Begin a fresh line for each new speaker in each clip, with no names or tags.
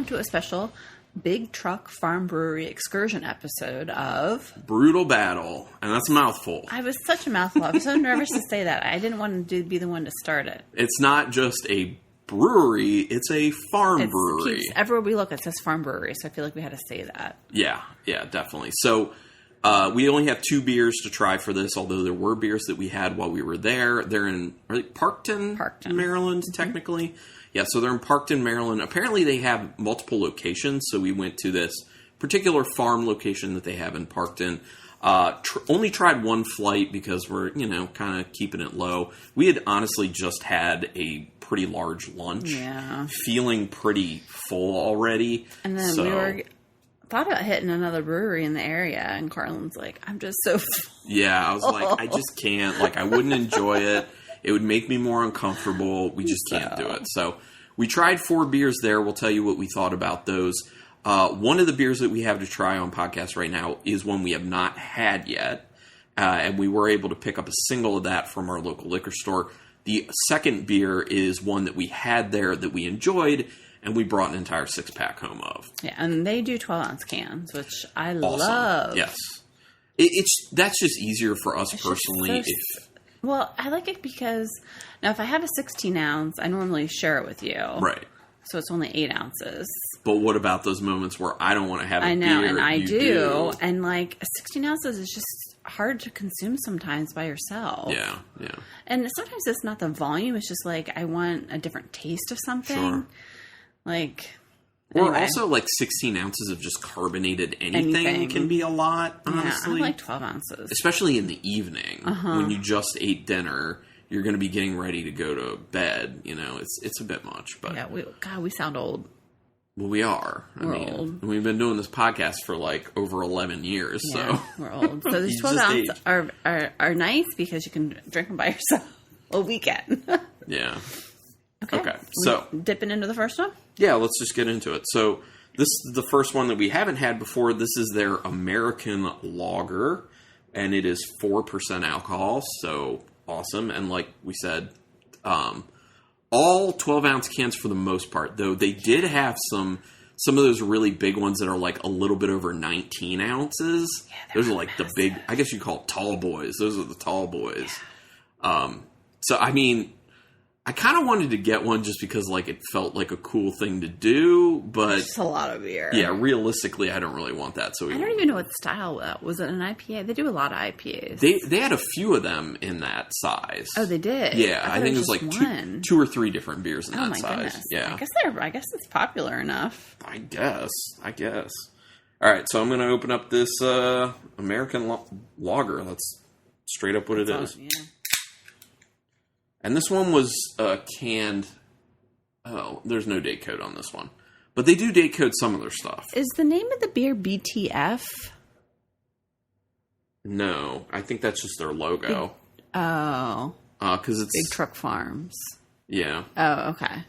welcome to a special Big Truck Farm Brewery Excursion episode of
Brutal Battle. And that's a mouthful.
I was such a mouthful. I was so nervous to say that. I didn't want to be the one to start it.
It's not just a brewery, it's a farm brewery.
Everywhere we look, it says farm brewery, so I feel like we had to say that.
Yeah, definitely. So we only have 2 beers to try for this, although there were beers that we had while we were there. They're in Parkton, Maryland, technically. Yeah, so they're in Parkton, Maryland. Apparently they have multiple locations, so we went to this particular farm location that they have in Parkton. Only tried one flight because we're, kind of keeping it low. We had honestly just had a pretty large lunch.
Yeah.
Feeling pretty full already.
And then we thought about hitting another brewery in the area, and Carlin's like, I'm just so full.
Yeah, I was like, I just can't. Like, I wouldn't enjoy it. It would make me more uncomfortable. We just can't do it. So we tried 4 beers there. We'll tell you what we thought about those. One of the beers that we have to try on podcast right now is one we have not had yet. And we were able to pick up a single of that from our local liquor store. The second beer is one that we had there that we enjoyed, and we brought an entire 6-pack home of.
Yeah, and they do 12-ounce cans, which I love.
Yes. That's just easier for us personally.
Well, I like it because, now if I have a 16-ounce, I normally share it with you.
Right.
So it's only 8 ounces.
But what about those moments where I don't want to have a beer?
I know, and I do. And like 16 ounces is just hard to consume sometimes by yourself.
Yeah.
And sometimes it's not the volume. It's just like I want a different taste of something. Sure. Like...
Or also, 16 ounces of just carbonated anything can be a lot, honestly.
Yeah, I like 12 ounces.
Especially in the evening, when you just ate dinner, you're going to be getting ready to go to bed. It's a bit much. But
yeah, we sound old.
Well, we are.
We're old.
We've been doing this podcast for, over 11 years,
yeah,
so...
we're old. So these 12 ounces are nice because you can drink them by yourself a weekend.
Yeah.
Okay.
So
dipping into the first one?
Yeah, let's just get into it. So this is the first one that we haven't had before. This is their American Lager, and it is 4% alcohol, so awesome. And like we said, all 12-ounce cans for the most part, though they did have some of those really big ones that are a little bit over 19 ounces. Yeah, those are the big, I guess you call it tall boys. Those are the tall boys. Yeah. So, I mean... I kind of wanted to get one just because, it felt like a cool thing to do, but...
It's a lot of beer.
Yeah, realistically, I don't really want that. So
I don't even know what style that was. It an IPA? They do a lot of IPAs.
They had a few of them in that size.
Oh, they did?
Yeah, I think it was two or 3 different beers in that size.
Goodness.
Yeah.
I guess it's popular enough.
I guess. All right, so I'm going to open up this American Lager. That's straight up what it is. Yeah. And this one was canned... Oh, there's no date code on this one. But they do date code some of their stuff.
Is the name of the beer BTF?
No, I think that's just their logo. Because it's...
Big Truck Farms.
Yeah.
Oh, okay.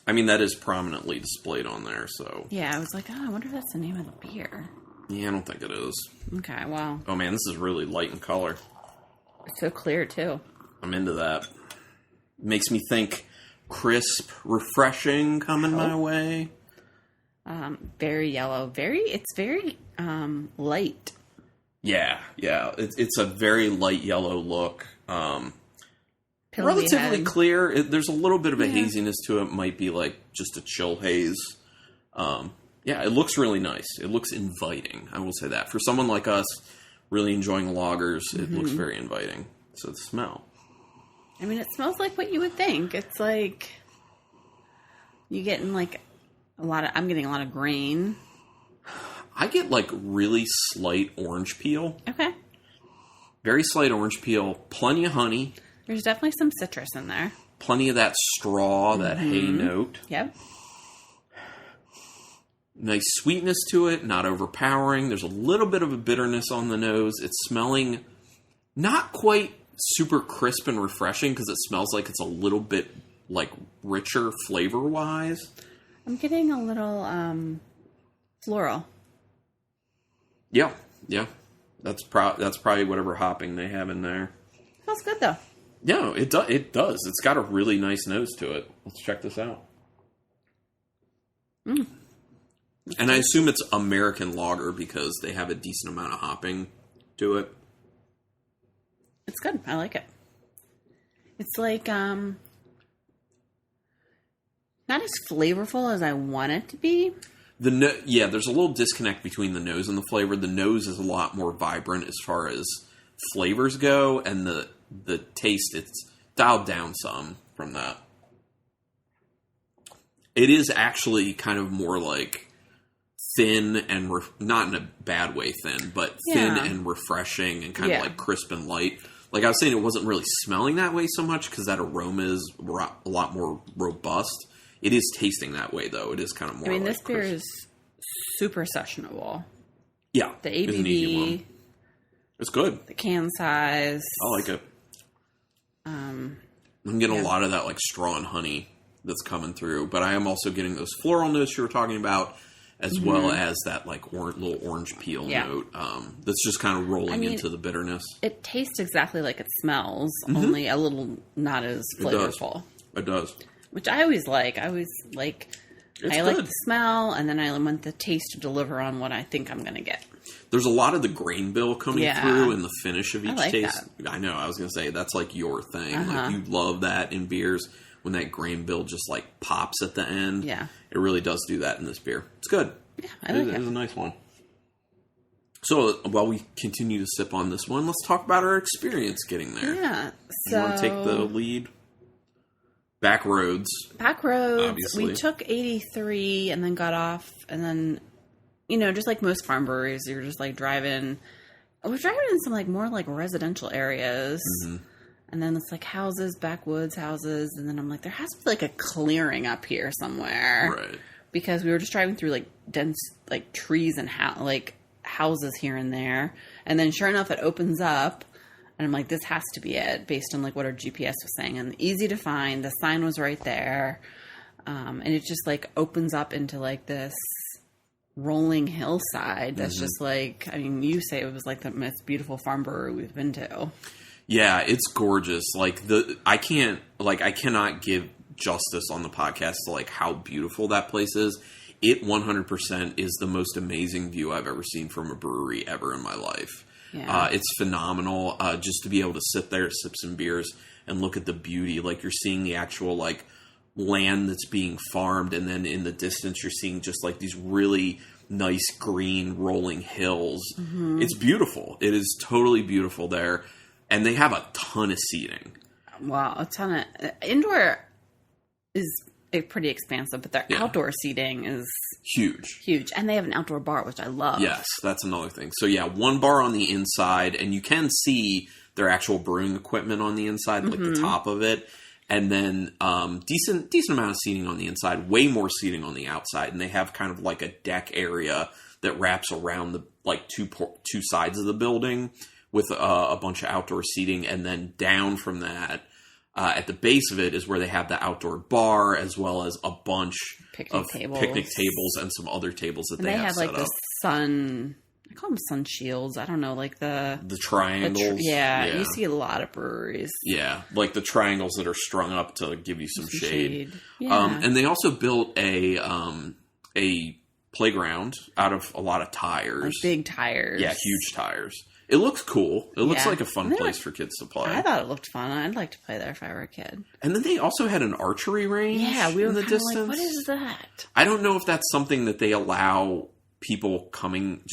I mean, that is prominently displayed on there, so...
Yeah, I was like, I wonder if that's the name of the beer.
Yeah, I don't think it is.
Okay, well...
Oh, man, this is really light in color.
It's so clear, too.
I'm into that. Makes me think crisp, refreshing coming my way.
Very yellow. It's very light.
Yeah. It's a very light yellow look. Relatively clear. There's a little bit of a haziness to it. Might be just a chill haze. Yeah, it looks really nice. It looks inviting. I will say that. For someone like us, really enjoying lagers, it looks very inviting. So the smell.
I mean, it smells like what you would think. It's like you getting I'm getting a lot of grain.
I get really slight orange peel.
Okay.
Very slight orange peel. Plenty of honey.
There's definitely some citrus in there.
Plenty of that straw, that hay note.
Yep.
Nice sweetness to it, not overpowering. There's a little bit of a bitterness on the nose. It's smelling not quite super crisp and refreshing because it smells like it's a little bit richer flavor-wise.
I'm getting a little floral.
Yeah. That's probably whatever hopping they have in there.
Smells good though.
Yeah, it does. It's got a really nice nose to it. Let's check this out. And I assume it's American lager because they have a decent amount of hopping to it.
It's good. I like it. It's like, not as flavorful as I want it to be.
There's a little disconnect between the nose and the flavor. The nose is a lot more vibrant as far as flavors go, and the taste, it's dialed down some from that. It is actually kind of more like thin and not in a bad way thin, but thin and refreshing and kind of like crisp and light. Like I was saying, it wasn't really smelling that way so much because that aroma is a lot more robust. It is tasting that way, though. It is kind of more. I mean,
this beer is super sessionable.
Yeah,
the ABV,
it's good.
The can size,
I like it. I'm getting a lot of that like straw and honey that's coming through, but I am also getting those floral notes you were talking about, as well as that like little orange peel note that's just kind of rolling into the bitterness.
It tastes exactly like it smells, only a little not as flavorful.
It does.
Which I always like. I like the smell, and then I want the taste to deliver on what I think I'm going to get.
There's a lot of the grain bill coming through in the finish of each taste.
That.
I know. I was going to say, that's like your thing. Like you love that in beers when that grain bill just like pops at the end.
Yeah.
It really does do that in this beer. It's good.
Yeah, I like it.
It's a nice one. So while we continue to sip on this one, let's talk about our experience getting there.
Yeah.
You want to take the lead? Back roads. Obviously.
We took 83 and then got off, and then, just like most farm breweries, you're just like driving. We're driving in some like more like residential areas, and then it's like houses, backwoods houses, and then I'm like, there has to be like a clearing up here somewhere,
right? Because
we were just driving through like dense like trees and houses here and there, and then sure enough, it opens up. And I'm like, this has to be it, based on like what our GPS was saying. And easy to find. The sign was right there. And it just like opens up into like this rolling hillside. That's just like, I mean, you say it was like the most beautiful farm brewery we've been to.
Yeah, it's gorgeous. Like I cannot give justice on the podcast to like how beautiful that place is. It 100% is the most amazing view I've ever seen from a brewery ever in my life. Yeah. It's phenomenal just to be able to sit there, sip some beers, and look at the beauty. Like you're seeing the actual like land that's being farmed, and then in the distance you're seeing just like these really nice green rolling hills. It's beautiful. It is totally beautiful there, and they have a ton of seating.
Wow, a ton of indoor is pretty expansive, but their outdoor seating is huge, and they have an outdoor bar, which I love.
Yes, that's another thing. So one bar on the inside, and you can see their actual brewing equipment on the inside, like the top of it, and then decent amount of seating on the inside, way more seating on the outside, and they have kind of like a deck area that wraps around the like two sides of the building with a bunch of outdoor seating, and then down from that. At the base of it is where they have the outdoor bar, as well as a bunch of picnic tables and some other tables that they have set up.
Like the sun, I call them sun shields. I don't know, like the
triangles.
You see a lot of breweries.
Yeah, like the triangles that are strung up to give you some shade.
Yeah.
And they also built a playground out of a lot of tires.
Like big tires.
Yeah, huge tires. It looks cool. It looks like a fun place for kids to play.
I thought it looked fun. I'd like to play there if I were a kid.
And then they also had an archery range.
Yeah, we were
in the distance.
like, what is that?
I don't know if that's something that they allow people coming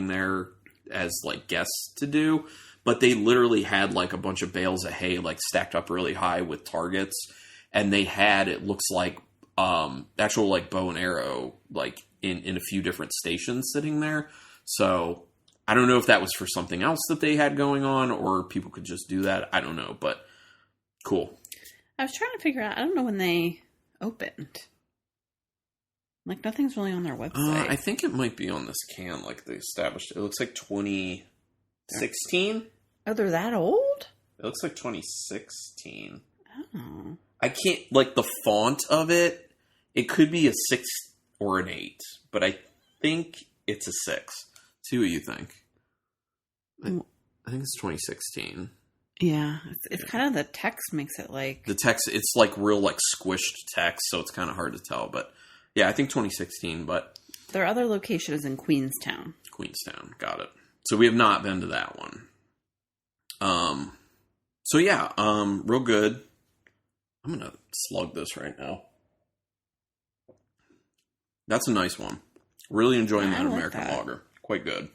there as like guests to do, but they literally had like a bunch of bales of hay like stacked up really high with targets, and they had, it looks like actual like bow and arrow like in a few different stations sitting there. So I don't know if that was for something else that they had going on, or people could just do that. I don't know, but cool.
I was trying to figure out, I don't know when they opened. Like, nothing's really on their website.
I think it might be on this can, like they established. It looks like 2016.
Oh, they're that old?
It looks like 2016.
Oh.
I can't, like the font of it, it could be a 6 or an 8, but I think it's a 6. See what you think. I think it's 2016.
Yeah. It's kind of, the text makes it like...
The text, it's like real like squished text, so it's kind of hard to tell, but Yeah, I think 2016, but...
Their other location is in Queenstown.
Queenstown, got it. So we have not been to that one. So yeah, real good. I'm going to slug this right now. That's a nice one. Really enjoying that American lager. Quite good.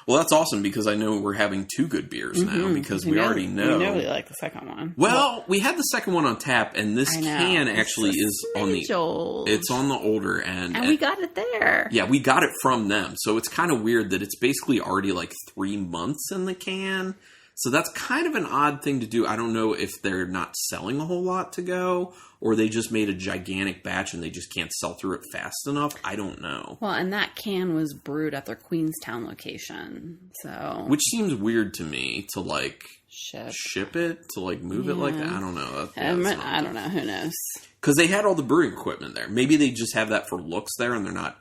Well, that's awesome because I know we're having two good beers now because we already know.
We know we like the second one.
Well, we had the second one on tap, and this can actually is on the
old.
It's on the older end,
and we got it there.
Yeah, we got it from them, so it's kind of weird that it's basically already like 3 months in the can. So that's kind of an odd thing to do. I don't know if they're not selling a whole lot to go, or they just made a gigantic batch and they just can't sell through it fast enough. I don't know.
Well, and that can was brewed at their Queenstown location, so...
Which seems weird to me to, like, ship it, to, like, move it like that. I don't know.
I don't know. Who knows?
Because they had all the brewing equipment there. Maybe they just have that for looks there and they're not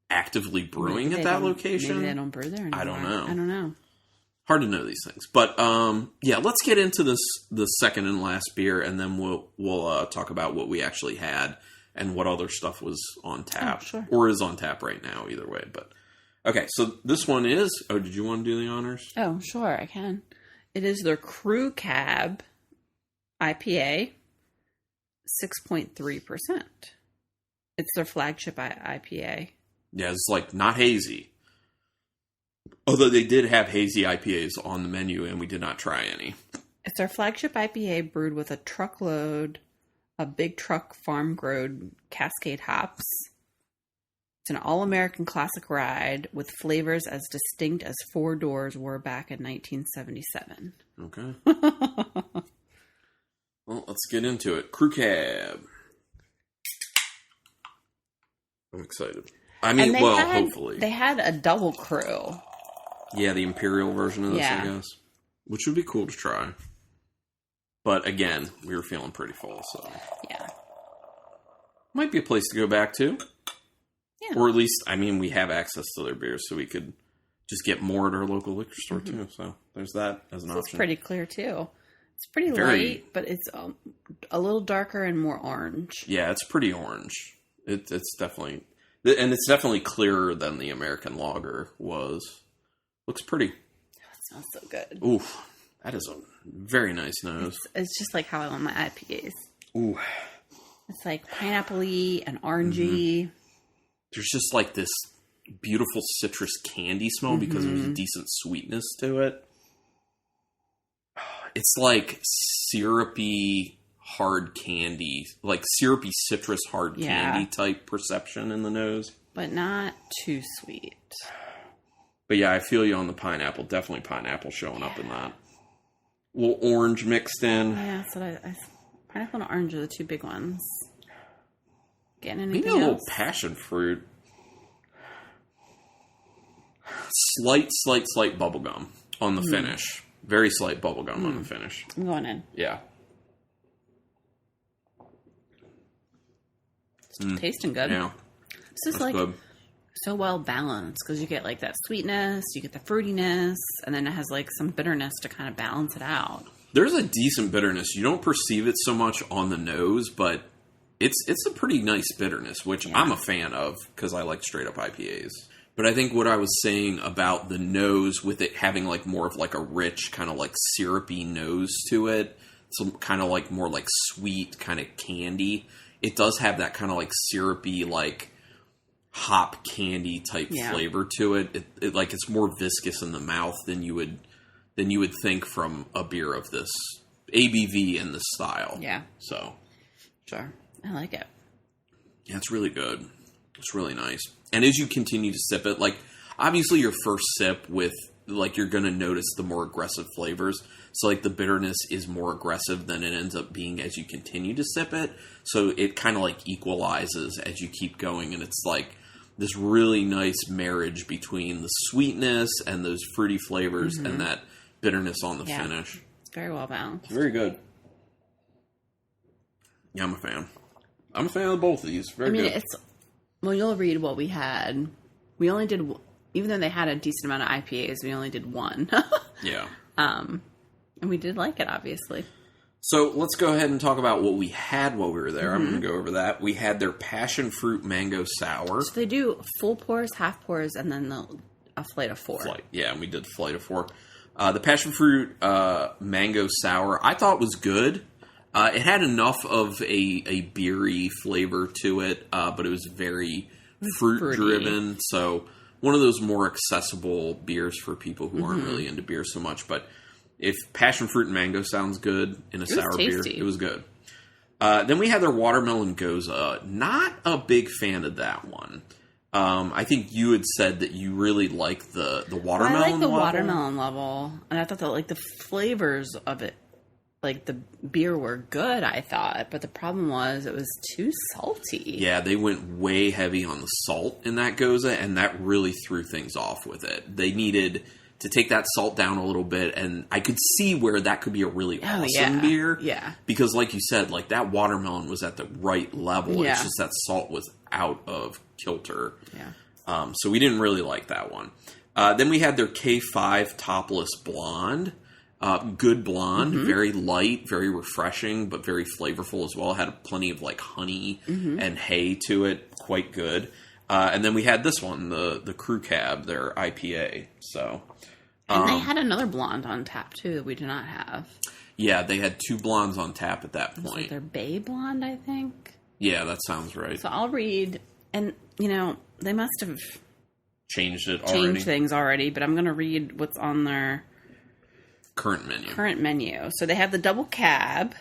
actively brewing at that location.
Maybe they don't brew there anymore.
I don't know.
know.
Hard to know these things, but yeah, let's get into the second and last beer, and then we'll talk about what we actually had and what other stuff was on tap or is on tap right now. Either way, but okay. So this one is. Oh, did you want to do the honors?
Oh, sure, I can. It is their Crew Cab IPA, 6.3%. It's their flagship IPA.
Yeah, it's like not hazy. Although they did have hazy IPAs on the menu, and we did not try any.
It's our flagship IPA brewed with a truckload of big truck farm-grown Cascade hops. It's an all-American classic ride with flavors as distinct as Four Doors were back in 1977.
Okay. Well, let's get into it. Crew Cab. I'm excited. I mean, hopefully.
They had a double crew.
Yeah, the Imperial version of this, I guess. Which would be cool to try. But again, we were feeling pretty full, so.
Yeah.
Might be a place to go back to.
Yeah.
Or at least, I mean, we have access to their beers, so we could just get more at our local liquor store, too. So there's that as an option.
It's pretty clear, too. It's pretty light, but it's a little darker and more orange.
Yeah, it's pretty orange. It's definitely... And it's definitely clearer than the American lager was. Looks pretty.
Oh, it smells so good.
Oof. That is a very nice nose.
It's just like how I want my IPAs.
Ooh.
It's like pineapple-y and orangey.
Mm-hmm. There's just like this beautiful citrus candy smell because there's a decent sweetness to it. It's like syrupy hard candy, like syrupy citrus hard candy type perception in the nose.
But not too sweet.
But yeah, I feel you on the pineapple. Definitely pineapple showing up in that. A little orange mixed in.
Yeah, so pineapple and orange are the two big ones. Getting anything
maybe a little passion fruit. Slight bubblegum on the finish. Very slight bubblegum on the finish.
I'm going in.
Yeah.
It's tasting good.
Yeah.
This is like... Good. So well balanced because you get like that sweetness, you get the fruitiness, and then it has like some bitterness to kind of balance it out.
There's a decent bitterness. You don't perceive it so much on the nose, but it's a pretty nice bitterness, which I'm a fan of because I like straight up IPAs. But I think what I was saying about the nose with it having like more of like a rich kind of like syrupy nose to it, some kind of like more like sweet kind of candy. It does have that kind of like syrupy like hop candy type flavor to it. It like it's more viscous in the mouth than you would think from a beer of this ABV in this style.
Yeah.
So
sure. I like it.
Yeah, it's really good. It's really nice. And as you continue to sip it, like obviously your first sip with like you're gonna notice the more aggressive flavors. So like the bitterness is more aggressive than it ends up being as you continue to sip it. So it kind of like equalizes as you keep going, and it's like this really nice marriage between the sweetness and those fruity flavors and that bitterness on the finish.
It's very well balanced.
Very good. Yeah, I'm a fan. I'm a fan of both of these. Very good.
Well, you'll read what we had. We only did, even though they had a decent amount of IPAs, we only did one.
Yeah.
And we did like it, obviously.
So let's go ahead and talk about what we had while we were there. I'm going to go over that. We had their passion fruit mango sour.
So they do full pours, half pours, and then a flight of 4.
Yeah, and we did flight of 4. The passion fruit mango sour, I thought was good. It had enough of a beery flavor to it, but it was very fruit-driven. So one of those more accessible beers for people who aren't really into beer so much. But if passion fruit and mango sounds good in a sour beer, it was good. Then we had their watermelon goza. Not a big fan of that one. I think you had said that you really like the watermelon level.
I like the watermelon level. And I thought that, like, the flavors of it, like, the beer were good, I thought. But the problem was it was too salty.
Yeah, they went way heavy on the salt in that goza, and that really threw things off with it. They needed to take that salt down a little bit, and I could see where that could be a really awesome beer.
Yeah.
Because like you said, like that watermelon was at the right level.
Yeah.
It's just that salt was out of kilter.
Yeah.
So we didn't really like that one. Then we had their K5 Topless Blonde. Good blonde, very light, very refreshing, but very flavorful as well. It had plenty of like honey and hay to it. Quite good. And then we had this one, the Crew Cab, their IPA. So,
and they had another blonde on tap too that we did not have.
Yeah, they had 2 blondes on tap at that point.
So they're Bay Blonde, I think.
Yeah, that sounds right.
So I'll read, and they must have
changed
things already. But I'm going to read what's on their
current menu.
So they have the Double Cab,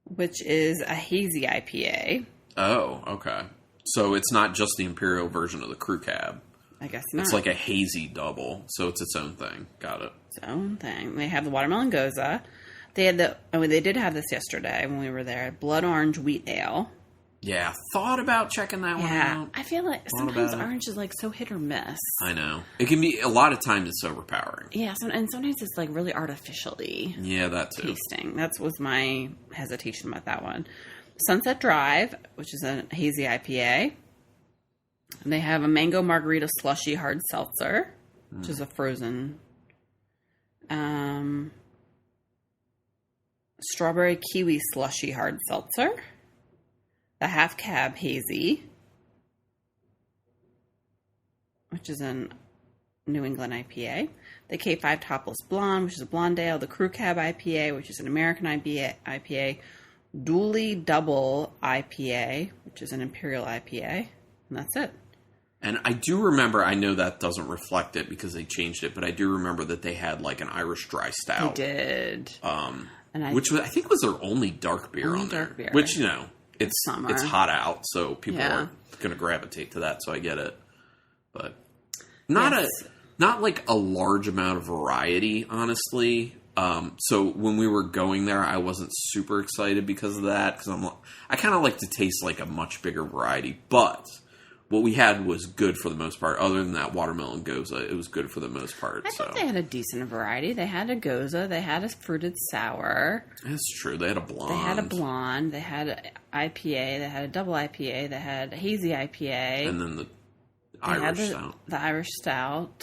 which is a hazy IPA.
Oh, okay. So it's not just the Imperial version of the Crew Cab.
I guess not.
It's like a hazy double, so it's its own thing. Got it.
Its own thing. They have the Watermelon Goza. They had they did have this yesterday when we were there. Blood Orange Wheat Ale.
Yeah, thought about checking that one out.
I feel like sometimes orange is like so hit or miss.
I know. It can be, a lot of times it's overpowering.
Yeah, and sometimes it's like really artificially
that too.
tasting. That was my hesitation about that one. Sunset Drive, which is a hazy IPA. And they have a Mango Margarita Slushy Hard Seltzer, which is a frozen. Strawberry Kiwi Slushy Hard Seltzer. The Half Cab Hazy, which is a New England IPA. The K5 Topless Blonde, which is a blonde ale. The Crew Cab IPA, which is an American IPA. Dooley Double IPA, which is an Imperial IPA. And that's it.
And I do remember, I know that doesn't reflect it because they changed it, but I do remember that they had like an Irish Dry Stout.
They did.
Which I think was their only dark beer on there. Beer. Which, it's hot out, so people are going to gravitate to that, so I get it. But not like a large amount of variety, honestly. So when we were going there, I wasn't super excited because of that, because I kind of like to taste like a much bigger variety, but what we had was good for the most part. Other than that watermelon goza, it was good for the most part.
I thought they had a decent variety. They had a goza. They had a fruited sour.
That's true. They had a blonde.
They had an IPA. They had a double IPA. They had a hazy IPA.
And then the Irish Stout.
The Irish Stout.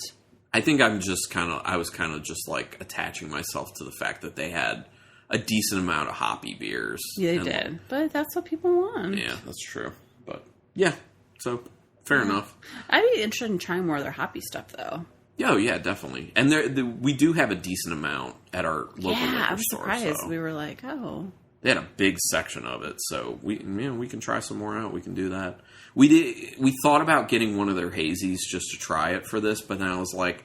I think I was kind of just like attaching myself to the fact that they had a decent amount of hoppy beers.
Yeah, they did. But that's what people want.
Yeah, that's true. But yeah, so fair enough.
I'd be interested in trying more of their hoppy stuff, though.
Oh, yeah, definitely. And we do have a decent amount at our local liquor store.
Yeah, I was surprised. So. We were like, oh.
They had a big section of it, so we can try some more out. We can do that. We thought about getting one of their hazies just to try it for this, but then I was like,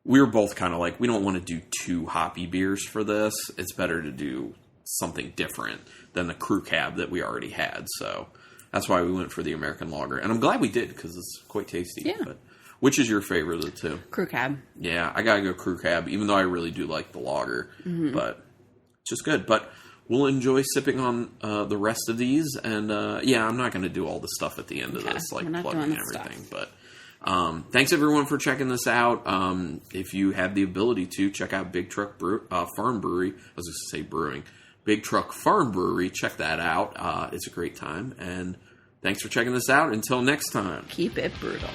we were both kind of like, we don't want to do 2 hoppy beers for this. It's better to do something different than the Crew Cab that we already had, so that's why we went for the American Lager. And I'm glad we did, because it's quite tasty.
Yeah.
But which is your favorite of the 2?
Crew Cab.
Yeah, I gotta go Crew Cab, even though I really do like the lager. Mm-hmm. But it's just good. But we'll enjoy sipping on the rest of these. And I'm not going to do all the stuff at the end of this, like plugging everything. Stuff. But thanks everyone for checking this out. If you have the ability to, check out Big Truck Farm Brewery. I was going to say brewing. Big Truck Farm Brewery. Check that out. It's a great time. And thanks for checking this out. Until next time.
Keep it brutal.